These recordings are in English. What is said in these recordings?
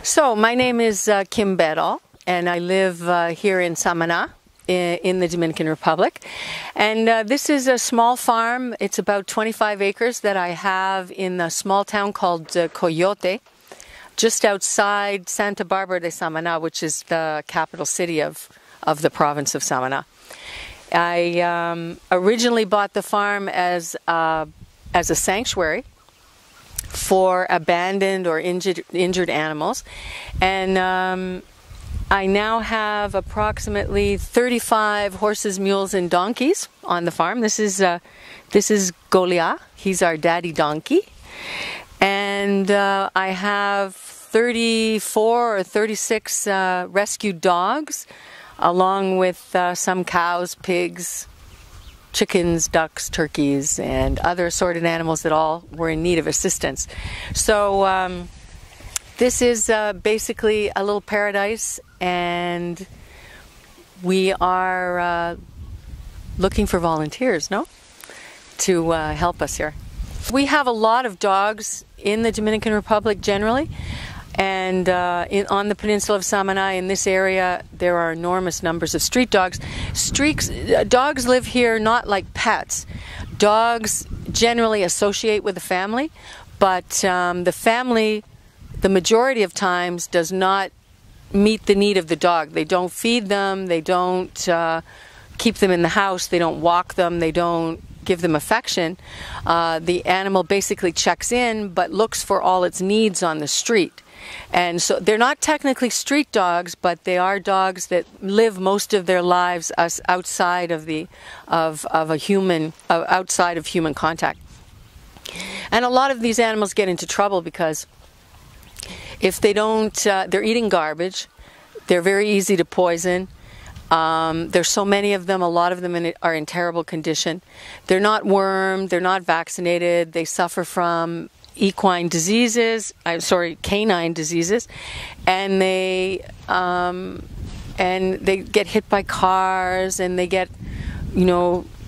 So my name is Kim Bedall, and I live here in Samana in the Dominican Republic. And this is a small farm. It's about 25 acres that I have in a small town called Coyote, just outside Santa Barbara de Samana, which is the capital city of the province of Samana. I originally bought the farm as a sanctuary for abandoned or injured animals, and I now have approximately 35 horses, mules, and donkeys on the farm. This is Goliath. He's our daddy donkey, and I have 34 or 36 rescued dogs, along with some cows, pigs, chickens, ducks, turkeys, and other assorted animals that all were in need of assistance. So this is basically a little paradise, and we are looking for volunteers, to help us here. We have a lot of dogs in the Dominican Republic generally, and on the peninsula of Samana, in this area, there are enormous numbers of street dogs. Dogs live here not like pets. Dogs generally associate with the family, but the family, the majority of times, does not meet the need of the dog. They don't feed them, they don't keep them in the house, they don't walk them, they don't give them affection. The animal basically checks in but looks for all its needs on the street. And so they're not technically street dogs, but they are dogs that live most of their lives outside of outside of human contact. And a lot of these animals get into trouble because if they don't, they're eating garbage. They're very easy to poison. There's so many of them. A lot of them are in terrible condition. They're not wormed. They're not vaccinated. They suffer from canine diseases, and they get hit by cars, and they get,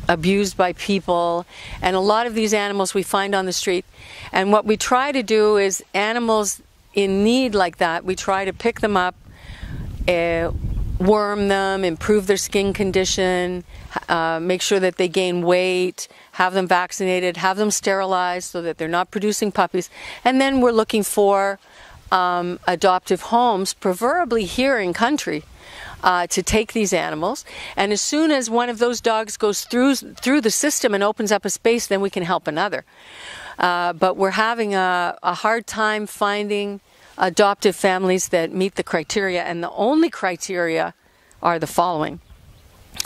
abused by people. And a lot of these animals we find on the street. And what we try to do is animals in need like that, we try to pick them up, worm them, improve their skin condition, make sure that they gain weight, have them vaccinated, have them sterilized so that they're not producing puppies. And then we're looking for adoptive homes, preferably here in country, to take these animals. And as soon as one of those dogs goes through the system and opens up a space, then we can help another. But we're having a hard time finding adoptive families that meet the criteria, and the only criteria are the following.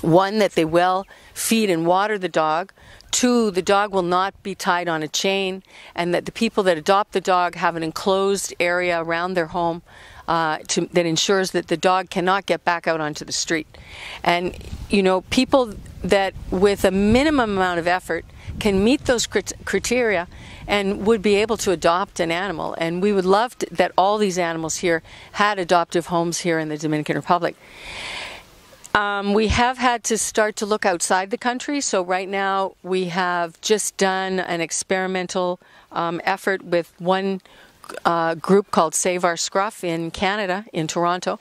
One, that they will feed and water the dog. Two, the dog will not be tied on a chain, and that the people that adopt the dog have an enclosed area around their home that ensures that the dog cannot get back out onto the street. And, people that with a minimum amount of effort can meet those criteria and would be able to adopt an animal. And we would love that all these animals here had adoptive homes here in the Dominican Republic. We have had to start to look outside the country. So right now we have just done an experimental effort with one group called Save Our Scruff in Canada, in Toronto,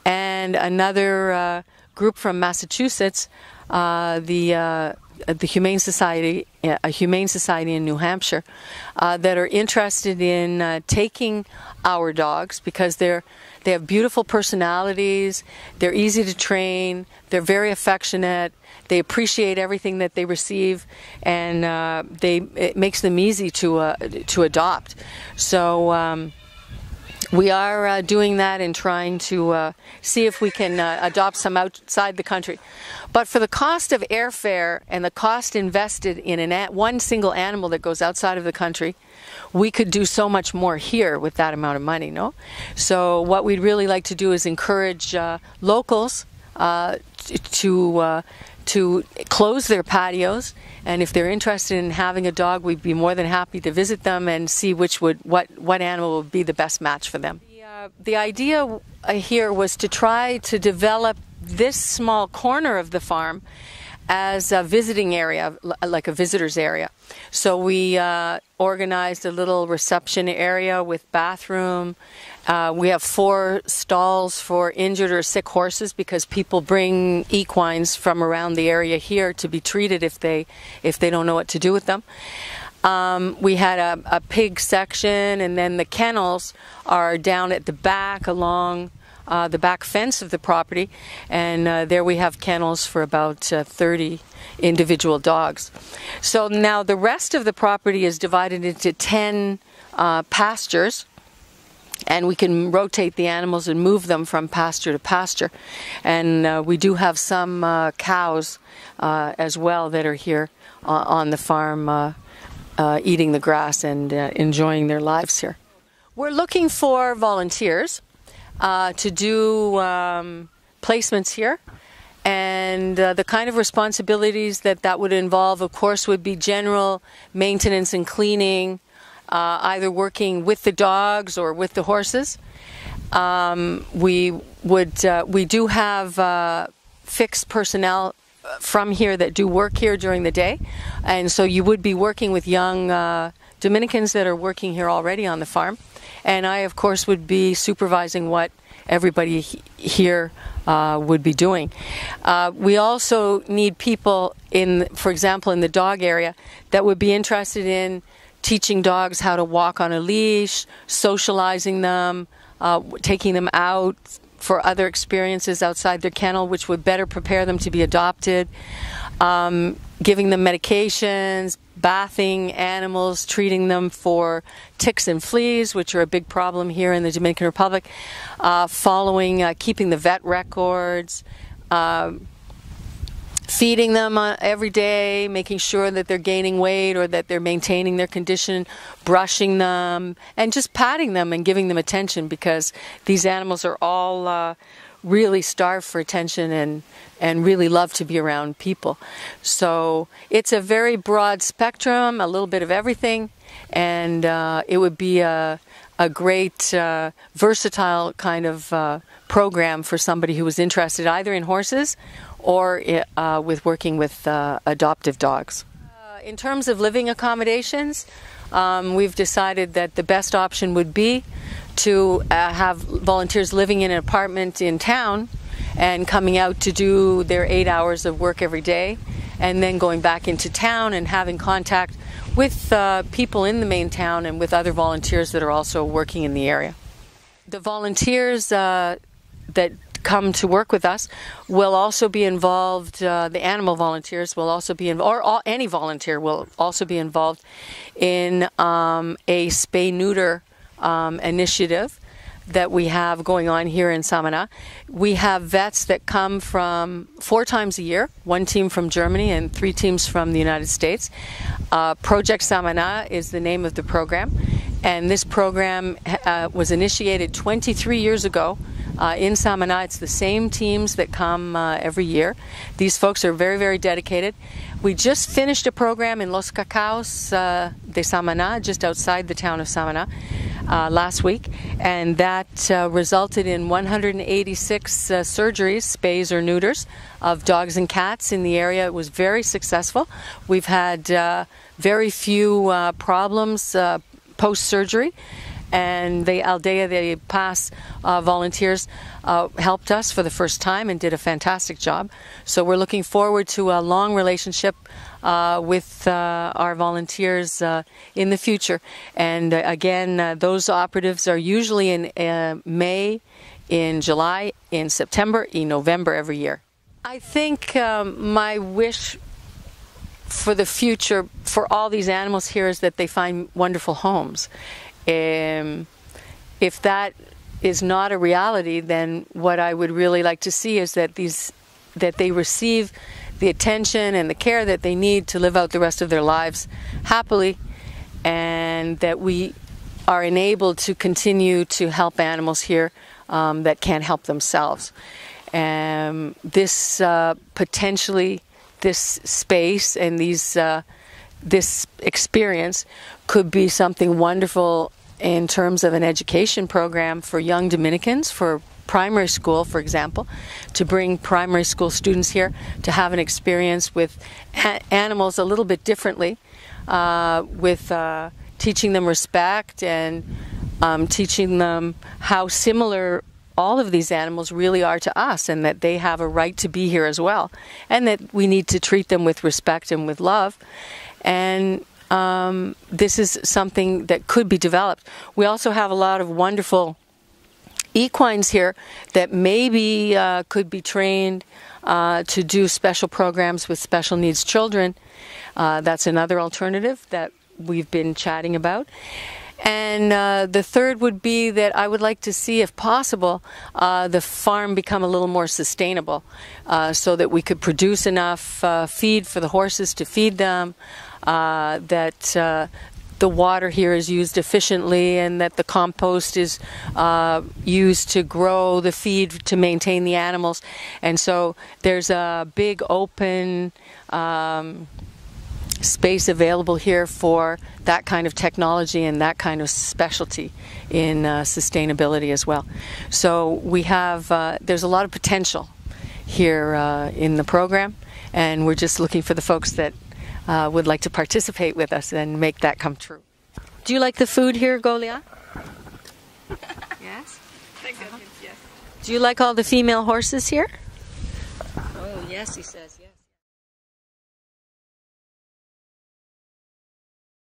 and another group from Massachusetts, the Humane Society, a Humane Society in New Hampshire, that are interested in taking our dogs because they have beautiful personalities, they're easy to train, they're very affectionate, they appreciate everything that they receive, and it makes them easy to adopt. So we are doing that and trying to see if we can adopt some outside the country. But for the cost of airfare and the cost invested in one single animal that goes outside of the country, we could do so much more here with that amount of money, So what we'd really like to do is encourage locals to close their patios, and if they're interested in having a dog, we'd be more than happy to visit them and see what animal would be the best match for them. The idea here was to try to develop this small corner of the farm as a visiting area, like a visitor's area. So we organized a little reception area with bathroom. We have 4 stalls for injured or sick horses because people bring equines from around the area here to be treated if they don't know what to do with them. We had a pig section, and then the kennels are down at the back along the back fence of the property, and there we have kennels for about 30 individual dogs. So now the rest of the property is divided into 10 pastures, and we can rotate the animals and move them from pasture to pasture. And we do have some cows as well that are here on the farm eating the grass and enjoying their lives here. We're looking for volunteers to do placements here, and the kind of responsibilities that would involve, of course, would be general maintenance and cleaning, either working with the dogs or with the horses. We do have fixed personnel from here that do work here during the day, and so you would be working with young Dominicans that are working here already on the farm, and I of course would be supervising what everybody here would be doing. We also need people for example in the dog area that would be interested in teaching dogs how to walk on a leash, socializing them, taking them out for other experiences outside their kennel, which would better prepare them to be adopted, giving them medications, bathing animals, treating them for ticks and fleas, which are a big problem here in the Dominican Republic, keeping the vet records, feeding them every day, making sure that they're gaining weight or that they're maintaining their condition, brushing them, and just patting them and giving them attention, because these animals are all really starved for attention and really love to be around people. So it's a very broad spectrum, a little bit of everything, and it would be a great versatile kind of program for somebody who was interested either in horses or with working with adoptive dogs. In terms of living accommodations, we've decided that the best option would be to have volunteers living in an apartment in town and coming out to do their 8 hours of work every day, and then going back into town and having contact with people in the main town and with other volunteers that are also working in the area. The volunteers that come to work with us will also be involved, the animal volunteers will also be involved, or any volunteer will also be involved in a spay-neuter initiative that we have going on here in Samana. We have vets that come from 4 times a year, 1 team from Germany and 3 teams from the United States. Project Samana is the name of the program, and this program was initiated 23 years ago in Samana. It's the same teams that come every year. These folks are very, very dedicated. We just finished a program in Los Cacaos de Samana, just outside the town of Samana, last week, and that resulted in 186 surgeries, spays or neuters, of dogs and cats in the area. It was very successful. We've had very few problems post-surgery, and the Aldea de Paz volunteers helped us for the first time and did a fantastic job. So we're looking forward to a long relationship with our volunteers in the future. And again, those operatives are usually in May, in July, in September, in November every year. I think my wish for the future for all these animals here is that they find wonderful homes. If that is not a reality, then what I would really like to see is that they receive the attention and the care that they need to live out the rest of their lives happily, and that we are enabled to continue to help animals here that can't help themselves. This potentially, this space and this experience could be something wonderful in terms of an education program for young Dominicans, for primary school, for example, to bring primary school students here to have an experience with animals a little bit differently, with teaching them respect and teaching them how similar all of these animals really are to us, and that they have a right to be here as well, and that we need to treat them with respect and with love. And this is something that could be developed. We also have a lot of wonderful equines here that maybe could be trained to do special programs with special needs children. That's another alternative that we've been chatting about. And the third would be that I would like to see, if possible, the farm become a little more sustainable, so that we could produce enough feed for the horses to feed them, that the water here is used efficiently, and that the compost is used to grow the feed to maintain the animals. And so there's a big open space available here for that kind of technology and that kind of specialty in sustainability as well. So we have, there's a lot of potential here in the program, and we're just looking for the folks that would like to participate with us and make that come true. Do you like the food here, Golia? Yes? Yes. Do you like all the female horses here? Oh, yes, he says, yes.